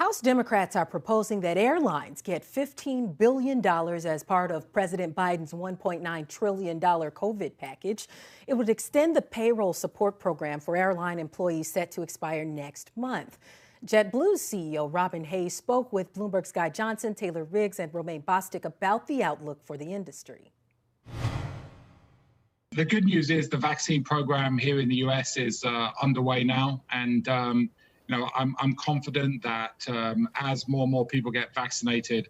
House Democrats are proposing that airlines get $15 billion as part of President Biden's $1.9 trillion COVID package. It would extend the payroll support program for airline employees set to expire next month. JetBlue's CEO Robin Hayes spoke with Bloomberg's Guy Johnson, Taylor Riggs, and Romaine Bostick about the outlook for the industry. The good news is the vaccine program here in the U.S. is underway now, and I'm confident that as more and more people get vaccinated,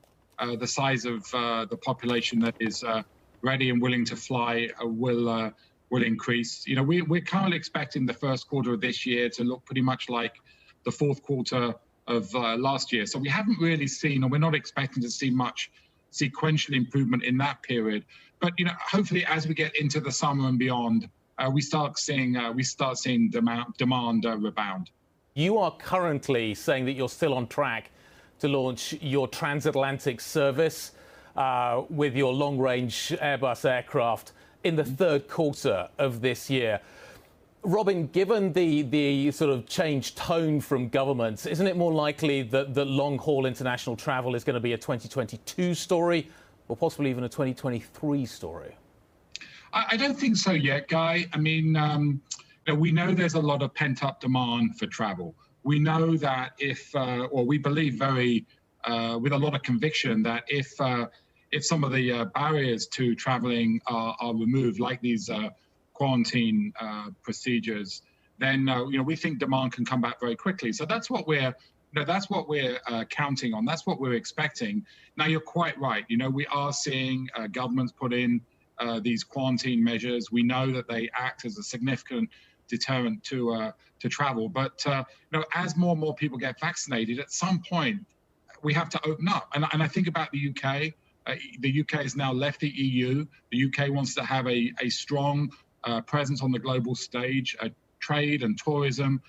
the size of the population that is ready and willing to fly will increase. We're currently expecting the first quarter of this year to look pretty much like the fourth quarter of last year. So we haven't really seen, or we're not expecting to see much sequential improvement in that period. But hopefully, as we get into the summer and beyond, we start seeing demand rebound. You are currently saying that you're still on track to launch your transatlantic service with your long-range Airbus aircraft in the third quarter of this year. Robin, given the sort of changed tone from governments, isn't it more likely that long-haul international travel is going to be a 2022 story or possibly even a 2023 story? I don't think so yet, Guy. I mean, we know there's a lot of pent-up demand for travel. We know that we believe with a lot of conviction that if some of the barriers to traveling are removed, like these quarantine procedures, then we think demand can come back very quickly. So that's what we're counting on. That's what we're expecting. Now, you're quite right. We are seeing governments put in these quarantine measures. We know that they act as a significant deterrent to travel. But as more and more people get vaccinated, at some point we have to open up. And I think about the UK. The UK has now left the EU. The UK wants to have a strong presence on the global stage. Trade and tourism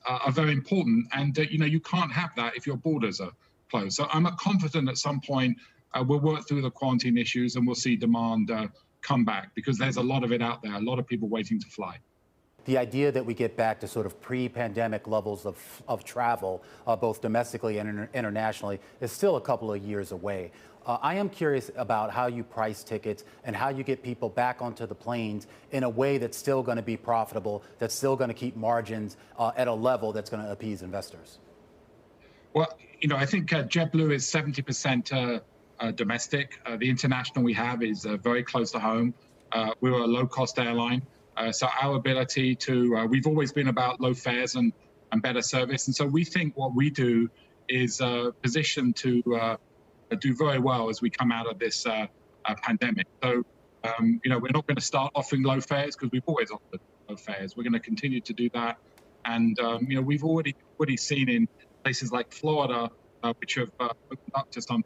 are very important, and you can't have that if your borders are closed. So I'm confident at some point we'll work through the quarantine issues and we'll see demand come back, because there's a lot of it out there, a lot of people waiting to fly. The idea that we get back to sort of pre-pandemic levels of travel, both domestically and internationally, is still a couple of years away. I am curious about how you price tickets and how you get people back onto the planes in a way that's still going to be profitable, that's still going to keep margins at a level that's going to appease investors. Well, I think JetBlue is 70% domestic. The international we have is very close to home. We're a low-cost airline. So our ability to, we've always been about low fares and better service. And so we think what we do is positioned to do very well as we come out of this pandemic. So, we're not going to start offering low fares because we've always offered low fares. We're going to continue to do that. And, we've already seen in places like Florida, which have opened up to some,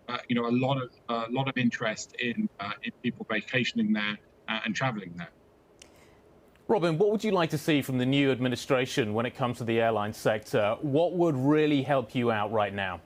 a lot of interest in people vacationing there and traveling there. Robin, what would you like to see from the new administration when it comes to the airline sector? What would really help you out right now?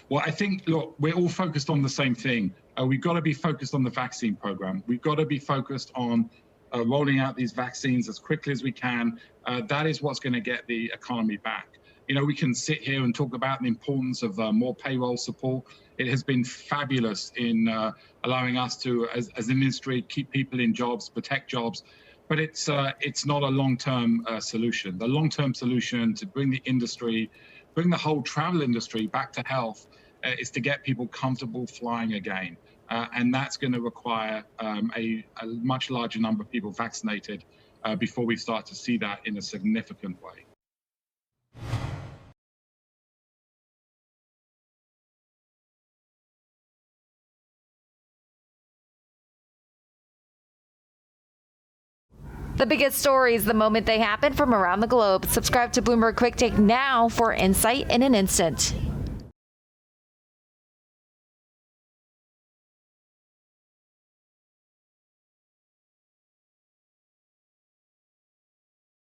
Well, I think, look, we're all focused on the same thing. We've got to be focused on the vaccine program. We've got to be focused on rolling out these vaccines as quickly as we can. That is what's going to get the economy back. We can sit here and talk about the importance of more payroll support. It has been fabulous in allowing us to, as an industry, keep people in jobs, protect jobs. But it's not a long-term solution. The long-term solution to bring the whole travel industry back to health is to get people comfortable flying again. And that's going to require a much larger number of people vaccinated before we start to see that in a significant way. The biggest stories the moment they happen from around the globe. Subscribe to Bloomberg Quick Take now for insight in an instant.